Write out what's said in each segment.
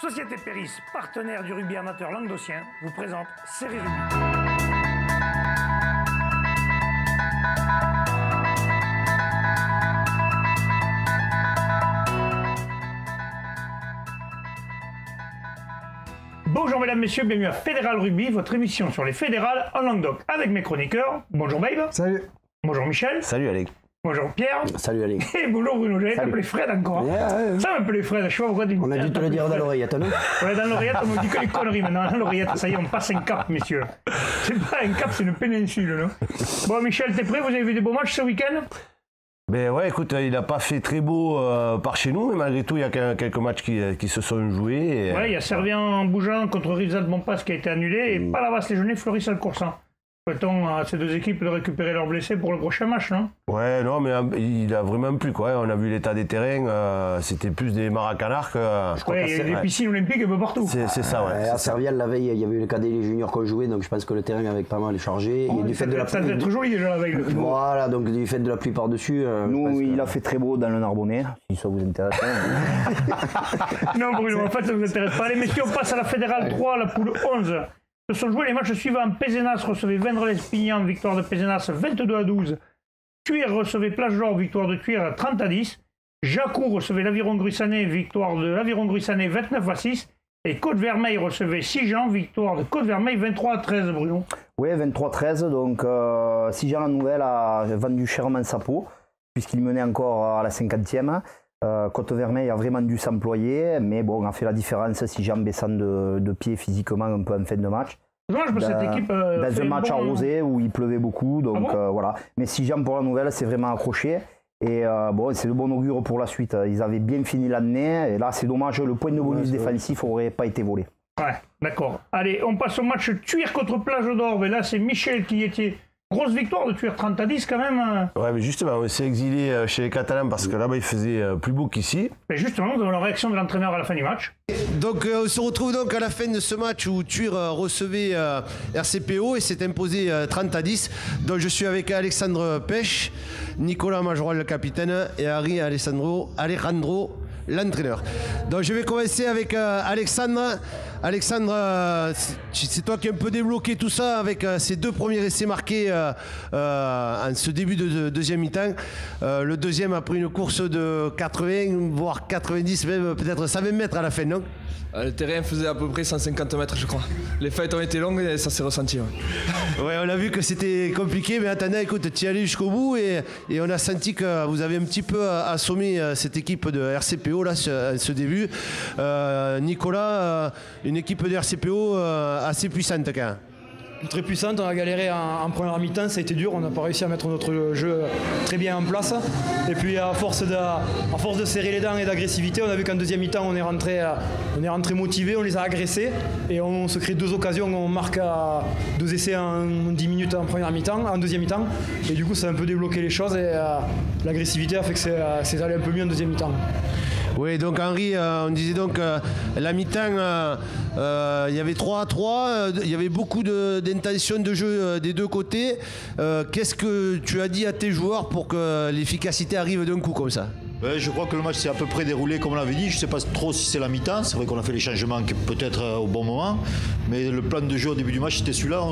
Société Péris, partenaire du rugby amateur languedocien, vous présente Série Rugby. Bonjour mesdames, messieurs, bienvenue à Fédéral Rugby, votre émission sur les fédérales en Languedoc, avec mes chroniqueurs. Bonjour Babe. Salut. Bonjour Michel. Salut Alex. Bonjour Pierre. Salut Alex. Et bonjour Bruno, j'allais t'appeler Fred encore. Ça m'appelait Fred, je sais pas pourquoi tu On a dû te le dire dans l'oreillette, non? Ouais, dans l'oreillette, on me dit que les conneries maintenant. Dans l'oreillette, ça y est, on passe un cap, messieurs. C'est pas un cap, c'est une péninsule, non? Bon, Michel, t'es prêt? Vous avez vu des beaux matchs ce week-end? Ben ouais, écoute, il n'a pas fait très beau par chez nous, mais malgré tout, il y a quelques matchs qui se sont joués. Et, ouais, il y a Servien en bougeant contre Rivesaltes Montpasse qui a été annulé, et Palavas-les-Genêts, Fleury-Salle-Coursan. Peut-on à ces deux équipes de récupérer leurs blessés pour le prochain match, non? Ouais, non, mais il a vraiment plu, quoi. On a vu l'état des terrains, c'était plus des maracanards que... Ouais, il y a des piscines olympiques un peu partout. C'est ça, ouais. À Servial, la veille, il y avait eu le cadet et les juniors qui ont joué, donc je pense que le terrain avait pas mal chargé. Oh, et du fait de la ça devait être joli déjà la veille. Voilà, donc du fait de la pluie par-dessus. Nous, il a fait très beau dans le Narbonnais, si ça vous intéresse. Non, Bruno, en fait, ça ne vous intéresse pas. Allez, messieurs, on passe à la Fédérale 3, la poule 11. Se sont joués les matchs suivants. Pézenas recevait Vendres-Lespignan, victoire de Pézenas 22-12. Thuir recevait Plage d'Or, victoire de Thuir 30-10. Jacou recevait l'Aviron Gruissanais, victoire de l'Aviron Gruissanais 29-6. Et Côte-Vermeil recevait Sijan, victoire de Côte-Vermeil 23-13, Bruno. Oui, 23-13, donc Sijan la Nouvelle a vendu chèrement sa peau, puisqu'il menait encore à la 50e. Côte-Vermeil a vraiment dû s'employer, mais bon, on a fait la différence Sijan baissant de pied physiquement un peu en fin de match. Dommage parce que cette équipe dans un match arrosé où il pleuvait beaucoup, donc voilà. Mais Sijan pour la Nouvelle, c'est vraiment accroché. Et bon, c'est de bon augure pour la suite. Ils avaient bien fini l'année, et là c'est dommage, le point de bonus défensif n'aurait pas été volé. Ouais, d'accord. Allez, on passe au match Thuir contre Plage d'Or. Mais là, c'est Michel qui était. Grosse victoire de Thuir 30-10 quand même. Ouais, mais justement, on s'est exilé chez les Catalans parce que là-bas il faisait plus beau qu'ici. Mais justement, nous avons la réaction de l'entraîneur à la fin du match. Donc on se retrouve donc à la fin de ce match où Thuir recevait RCPO et s'est imposé 30-10. Donc je suis avec Alexandre Pêche, Nicolas Majorel le capitaine et Harry Alejandro l'entraîneur. Donc je vais commencer avec Alexandre. Alexandre, c'est toi qui as un peu débloqué tout ça avec ces deux premiers essais marqués en ce début de deuxième mi-temps. Le deuxième après une course de 80, voire 90, même peut-être 120 mètres à la fin, non? Le terrain faisait à peu près 150 mètres, je crois. Les fêtes ont été longues et ça s'est ressenti. Ouais, on a vu que c'était compliqué, mais attendez, écoute, tu y allais jusqu'au bout et on a senti que vous avez un petit peu assommé cette équipe de RCPO là, ce début. Nicolas, une équipe de RCPO assez puissante quand même. Très puissante, on a galéré en première mi-temps, ça a été dur, on n'a pas réussi à mettre notre jeu très bien en place. Et puis à force de serrer les dents et d'agressivité, on a vu qu'en deuxième mi-temps on est rentré motivé, on les a agressés et on se crée deux occasions, on marque deux essais en 10 minutes en deuxième mi-temps. Et du coup ça a un peu débloqué les choses et l'agressivité a fait que c'est allé un peu mieux en deuxième mi-temps. Oui, donc Henri, on disait donc la mi-temps, il y avait 3-3, il y avait beaucoup d'intentions de jeu des deux côtés. Qu'est-ce que tu as dit à tes joueurs pour que l'efficacité arrive d'un coup comme ça? Je crois que le match s'est à peu près déroulé comme on l'avait dit. Je ne sais pas trop si c'est la mi-temps. C'est vrai qu'on a fait les changements peut-être au bon moment. Mais le plan de jeu au début du match, c'était celui-là.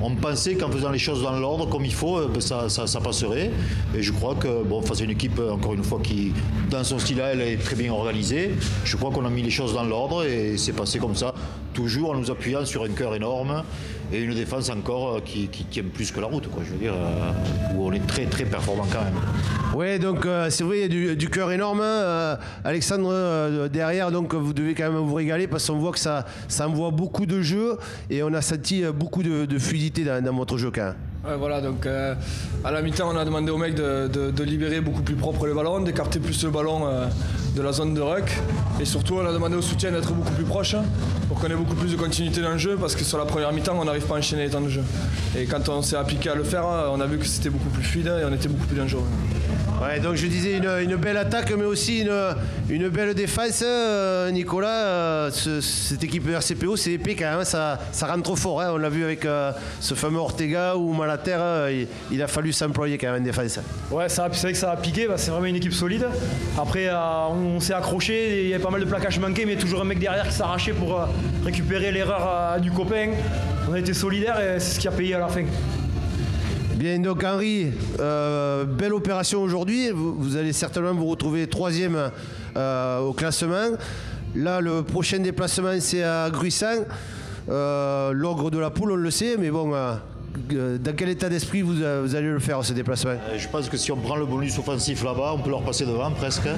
On pensait qu'en faisant les choses dans l'ordre, comme il faut, ça passerait. Et je crois que face à une équipe, encore une fois, qui, dans son style, elle est très bien organisée. Je crois qu'on a mis les choses dans l'ordre et c'est passé comme ça. Toujours en nous appuyant sur un cœur énorme et une défense encore qui tient plus que la route, quoi, je veux dire, où on est très très performant quand même. Oui, donc c'est vrai, il y a du cœur énorme. Alexandre, derrière, donc vous devez quand même vous régaler parce qu'on voit que ça envoie beaucoup de jeux et on a senti beaucoup de fluidité dans votre jeu quand même. Ouais, voilà, donc à la mi-temps, on a demandé aux mecs de libérer beaucoup plus propre le ballon, d'écarter plus le ballon de la zone de ruck. Et surtout, on a demandé au soutien d'être beaucoup plus proche pour qu'on ait beaucoup plus de continuité dans le jeu parce que sur la première mi-temps, on n'arrive pas à enchaîner les temps de jeu. Et quand on s'est appliqué à le faire, on a vu que c'était beaucoup plus fluide et on était beaucoup plus dangereux. Ouais, donc je disais une belle attaque, mais aussi une belle défense, Nicolas. Cette équipe de RCPO, c'est épais quand même, ça rentre trop fort. Hein. On l'a vu avec ce fameux Ortega ou Malater, il a fallu s'employer quand même en défense. Ouais, c'est vrai que ça a piqué, c'est vraiment une équipe solide. Après, on s'est accroché, il y a pas mal de plaquages manqués, mais toujours un mec derrière qui s'arrachait pour récupérer l'erreur du copain. On a été solidaires et c'est ce qui a payé à la fin. Bien, donc Henri, belle opération aujourd'hui. Vous allez certainement vous retrouver 3e au classement. Là, le prochain déplacement, c'est à Gruissant. L'ogre de la poule, on le sait, mais bon, dans quel état d'esprit vous allez le faire, ce déplacement? Je pense que si on prend le bonus offensif là-bas, on peut leur passer devant presque.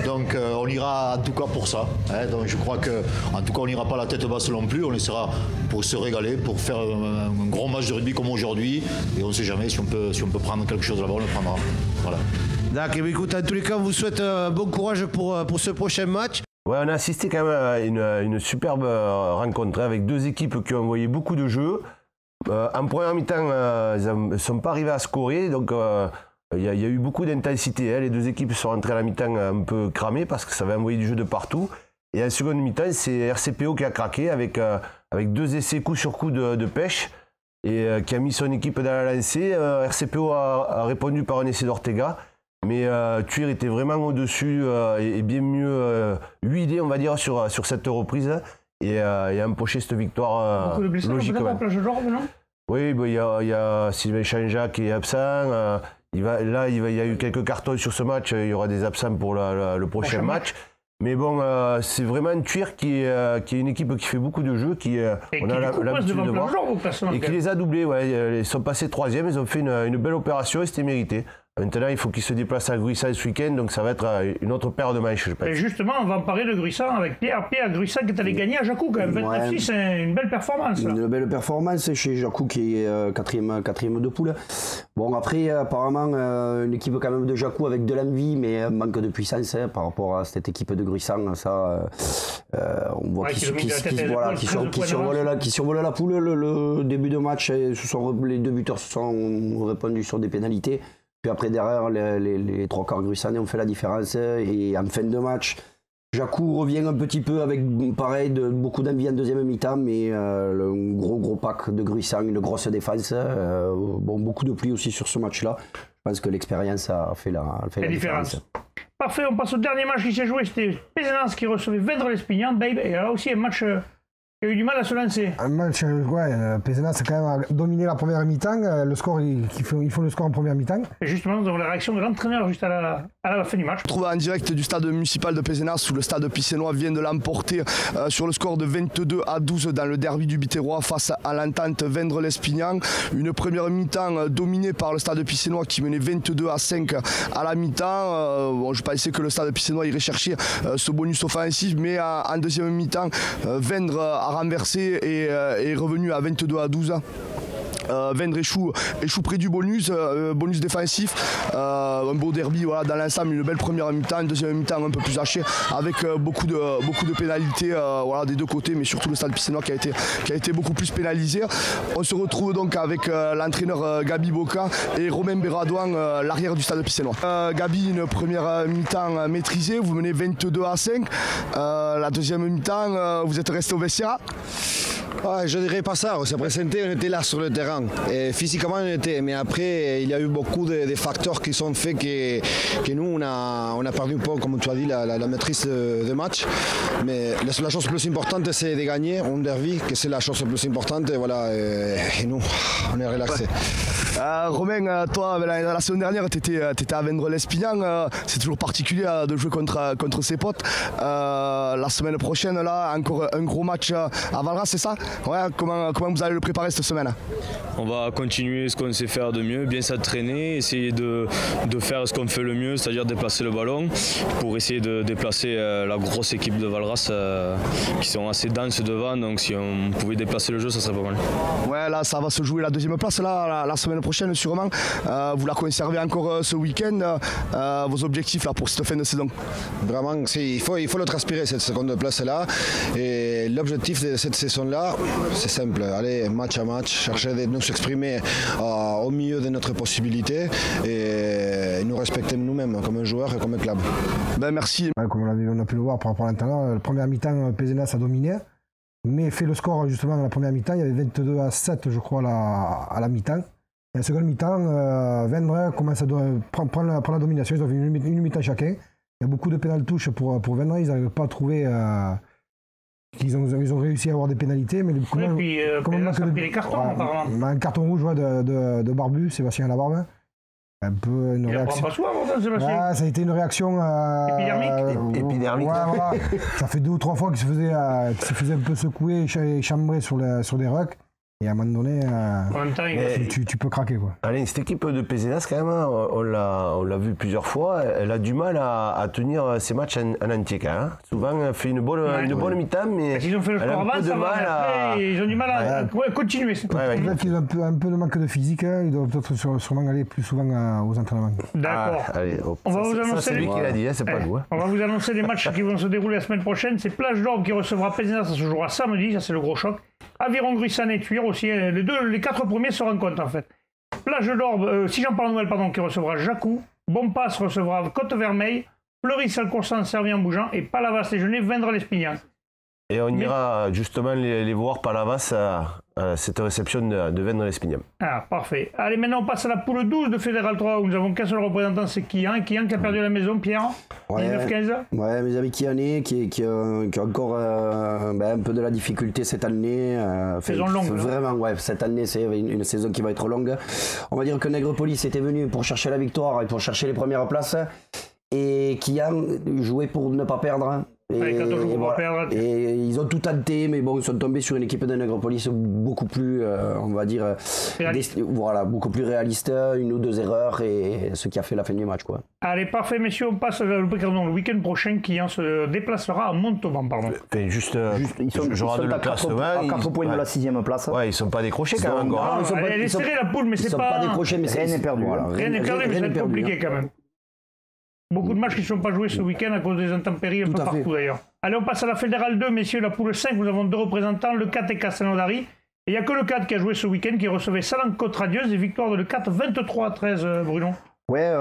Donc on ira en tout cas pour ça. Hein. Donc je crois qu'en tout cas on n'ira pas la tête basse non plus. On essaiera pour se régaler, pour faire un gros match de rugby comme aujourd'hui. Et on ne sait jamais si on peut prendre quelque chose là-bas, on le prendra. Voilà. D'accord, écoute, en tous les cas, on vous souhaite bon courage pour ce prochain match. Ouais, on a assisté quand même à une superbe rencontre avec 2 équipes qui ont envoyé beaucoup de jeux. En première mi-temps, ils ne sont pas arrivés à scorer, donc il y a eu beaucoup d'intensité. Hein. Les 2 équipes sont rentrées à la mi-temps un peu cramées parce que ça avait envoyé du jeu de partout. Et en seconde mi-temps, c'est RCPO qui a craqué avec 2 essais coup sur coup de pêche et qui a mis son équipe dans la lancée. RCPO a répondu par un essai d'Ortega, mais Thuir était vraiment au-dessus et bien mieux huilé, on va dire, sur cette reprise. Et a empoché cette victoire logique. Oui, il y a Sylvain Chanjac qui est absent. Il y a eu quelques cartons sur ce match. Il y aura des absents pour le prochain match. Mais bon, c'est vraiment un Thuir qui est une équipe qui fait beaucoup de jeux, on a l'habitude de voir. Et qui les a doublés. Ouais. Ils sont passés 3e, ils ont fait une belle opération et c'était mérité. Maintenant, il faut qu'ils se déplacent à Gruissant ce week-end, donc ça va être une autre paire de manches, je pense. Et justement, on va en parler de Gruissant avec Pierre Gruissant qui est allé gagner à Jacou quand même. 29-6, c'est une belle performance. Une belle performance chez Jacou qui est 4e de poule. Bon, après, apparemment, une équipe quand même de Jacou avec de l'envie, mais un manque de puissance par rapport à cette équipe de Gruissant. Ça, on voit qu'ils survolent la poule. Le début de match, les 2 buteurs se sont répondus sur des pénalités. Puis après, derrière, les 3 quarts Gruissant ont fait la différence. Et en fin de match, Jacou revient un petit peu avec, pareil, beaucoup d'envie en deuxième mi-temps, mais un gros pack de Gruissant, une grosse défense. Beaucoup de pluie aussi sur ce match-là. Je pense que l'expérience a fait la différence. Parfait, on passe au dernier match qui s'est joué. C'était Pézenas qui recevait Vendres-Lespignan. Et là aussi, un match... Il a eu du mal à se lancer. Un match, Pézenas a quand même dominé la première mi-temps. Le score, ils font le score en première mi-temps. Et justement, nous avons la réaction de l'entraîneur juste à la fin du match. On trouve en direct du stade municipal de Pézenas où le stade pissénois vient de l'emporter sur le score de 22-12 dans le derby du Biterrois face à l'entente Vendres-Lespignan. Une première mi-temps dominée par le stade pissénois qui menait 22-5 à la mi-temps. Je pensais que le stade pissénois irait chercher ce bonus offensif, mais en deuxième mi-temps, Vendre a renversé et est revenu à 22-12. Vendre échoue près du bonus défensif. Un beau derby dans l'ensemble, une belle première mi-temps, une deuxième mi-temps un peu plus hachée avec beaucoup de pénalités des 2 côtés, mais surtout le stade pissénois qui a été beaucoup plus pénalisé. On se retrouve donc avec l'entraîneur Gabi Boca et Romain Béradouin, l'arrière du stade pissénois. Gabi, une première mi-temps maîtrisée, vous menez 22-5. La deuxième mi-temps, vous êtes resté au vestiaire. Je ne dirais pas ça, on s'est présenté, on était là sur le terrain. Et physiquement on était, mais après il y a eu beaucoup de facteurs qui sont faits que nous on a perdu un peu, comme tu as dit, la maîtrise de match. Mais la chose plus importante c'est de gagner un derby, que c'est la chose plus importante. Et nous on est relaxés. Romain, toi la semaine dernière tu étais à Vendres-Lespignan, c'est toujours particulier de jouer contre ses potes. La semaine prochaine là encore un gros match à Valras, c'est ça? Ouais, comment vous allez le préparer cette semaine? On va continuer ce qu'on sait faire de mieux, bien s'entraîner, essayer de faire ce qu'on fait le mieux, c'est-à-dire déplacer le ballon pour essayer de déplacer la grosse équipe de Valras qui sont assez denses devant, donc si on pouvait déplacer le jeu, ça serait pas mal. Ouais, là ça va se jouer la deuxième place là, la semaine prochaine sûrement. Vous la conservez encore ce week-end, vos objectifs là pour cette fin de saison? Vraiment, il faut le transpirer cette seconde place là, et l'objectif de cette saison là, là, c'est simple, aller match à match, chercher de nous exprimer au milieu de notre possibilité et nous respecter nous-mêmes comme joueurs et comme club. Ben, merci. Ouais, comme on a pu le voir par rapport à l'intérieur, la première mi-temps, Pézenas a dominé, mais fait le score justement dans la première mi-temps, il y avait 22-7 je crois à la mi-temps. Et la seconde mi-temps, Vendre commence à prendre la domination, ils ont fait une mi-temps chacun. Il y a beaucoup de pénales touches pour Vendre, ils n'arrivent pas à trouver... Ils ont réussi à avoir des pénalités, mais les cartons, apparemment. Un carton rouge de Barbu, Sébastien Labarbe. Un peu une réaction. Pas souvent, Sébastien. Ça a été une réaction épidermique. Voilà. Ça fait 2 ou 3 fois qu'il se faisait un peu secouer et chambrer sur des rucks. Et à un moment donné, tu peux craquer, quoi. Allez, cette équipe de Pézenas, quand même, on l'a vu plusieurs fois, elle a du mal à tenir ses matchs en entier. Hein. Souvent, elle fait une bonne mi-temps, mais ils ont fait le score avant, de mal ils ont du mal à continuer. Peut-être qu'ils ont un peu de manque de physique, hein. Ils doivent peut-être sûrement aller plus souvent aux entraînements. D'accord. On va vous annoncer c'est lui qui l'a dit, hein, c'est pas nous. Hein. On va vous annoncer les matchs qui vont se dérouler la semaine prochaine. C'est Plage d'Orbe qui recevra Pézenas, ça se jouera samedi, ça c'est le gros choc. Aviron Gruissan et Thuir aussi, les 4 premiers se rencontrent en fait. Plage d'Orbe, Sijan-Parnoël qui recevra Jacou, Bompas recevra Côte-Vermeille, Fleury-Salcoursan, Servien-Bougeant et Palavas-les-Genêts, Vendre-l'Espignan. Et on ira justement les voir Palavas à cette réception de Vendre-l'Espignan. Ah, parfait. Allez, maintenant on passe à la poule 12 de Fédéral 3 où nous avons qu'un seul représentant, c'est Kian. Kian qui a perdu la maison, Pierre. 19-15. Ouais, mes amis Kiané qui a encore un peu de la difficulté cette année. Saison longue. Vraiment, ouais, cette année c'est une saison qui va être longue. On va dire que Nègrepoli était venu pour chercher la victoire et pour chercher les premières places. Et Kian jouait pour ne pas perdre. Et ils ont tout tenté, mais bon, ils sont tombés sur une équipe de Nègrepoli beaucoup plus, on va dire, beaucoup plus réaliste, 1 ou 2 erreurs, et ce qui a fait la fin du match, quoi. Allez, parfait, messieurs, on passe le week-end prochain, qui se déplacera à Montauban, pardon. Ils sont à 4 points de la 6e place. Ouais, ils sont pas décrochés quand même encore. Elle est serrée la poule, mais c'est pas décrochés, mais rien n'est perdu. Rien n'est perdu, mais ça va être compliqué quand même. Beaucoup de matchs qui ne sont pas joués ce week-end à cause des intempéries un peu partout d'ailleurs. Allez, on passe à la Fédérale 2, messieurs, la poule 5. Nous avons 2 représentants, le 4 et Castelnaudary. Et il n'y a que le 4 qui a joué ce week-end, qui recevait Salan-Côte-Radieuse et victoire de le 4 23-13, Bruno. Ouais,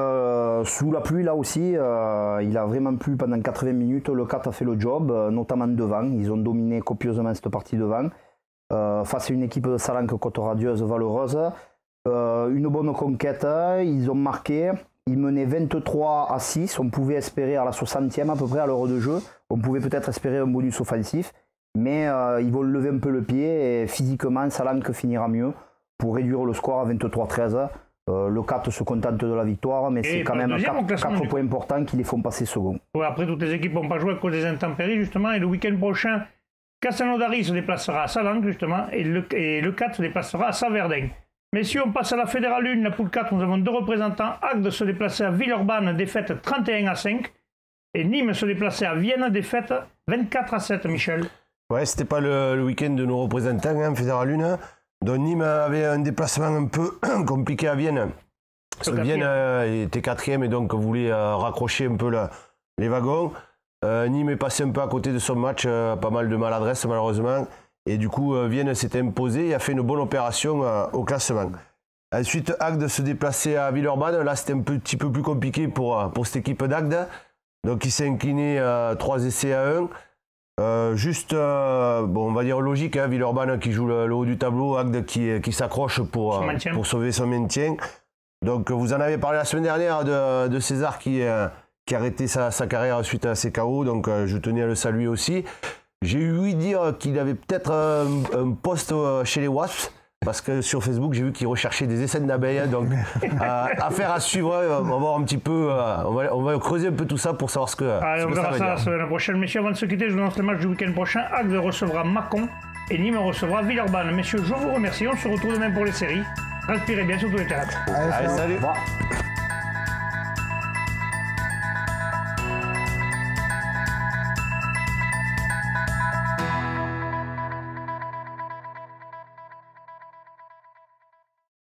sous la pluie là aussi, il a vraiment plu pendant 80 minutes. Le 4 a fait le job, notamment devant. Ils ont dominé copieusement cette partie devant. Face à une équipe de Salan-Côte-Radieuse valeureuse. Une bonne conquête, ils ont marqué. Ils menaient 23-6, on pouvait espérer à la 60e à peu près à l'heure de jeu, on pouvait peut-être espérer un bonus offensif, mais ils vont lever un peu le pied et physiquement Salanque finira mieux pour réduire le score à 23-13. Le 4 se contente de la victoire, mais c'est quand même 4 points importants qui les font passer second. Ouais, après, toutes les équipes n'ont pas joué à cause des intempéries justement, et le week-end prochain, Castelnaudary se déplacera à Salanque justement, et le 4 se déplacera à Saverdin. Messieurs, on passe à la Fédérale 1, la poule 4, nous avons 2 représentants. Agde se déplaçait à Villeurbanne, défaite 31-5. Et Nîmes se déplaçait à Vienne, défaite 24-7, Michel. Ouais, c'était pas le week-end de nos représentants, hein, Fédérale 1. Donc Nîmes avait un déplacement un peu compliqué à Vienne. Vienne était 4e et donc voulait raccrocher un peu les wagons. Nîmes est passé un peu à côté de son match, pas mal de maladresse malheureusement. Et du coup, Vienne s'est imposé et a fait une bonne opération au classement. Ensuite, Agde se déplaçait à Villeurbanne. Là, c'était un petit peu plus compliqué pour cette équipe d'Agde. Donc, il s'est incliné 3 essais à 1. On va dire logique, hein, Villeurbanne qui joue le haut du tableau, Agde qui s'accroche pour sauver son maintien. Donc, vous en avez parlé la semaine dernière de César qui a arrêté sa carrière suite à ses KO. Donc, je tenais à le saluer aussi. J'ai eu dire qu'il avait peut-être un poste chez les Wasps, parce que sur Facebook, j'ai vu qu'il recherchait des essaims d'abeilles. Donc, affaire à suivre, on va voir un petit peu, on va creuser un peu tout ça pour savoir ce que Allez, on verra ça la semaine prochaine. Messieurs, avant de se quitter, je vous lance le match du week-end prochain. Agde recevra Mâcon et Nîmes recevra Villeurbanne. Messieurs, je vous remercie. On se retrouve demain pour les séries. Respirez bien sur tous les terrains. Allez, salut.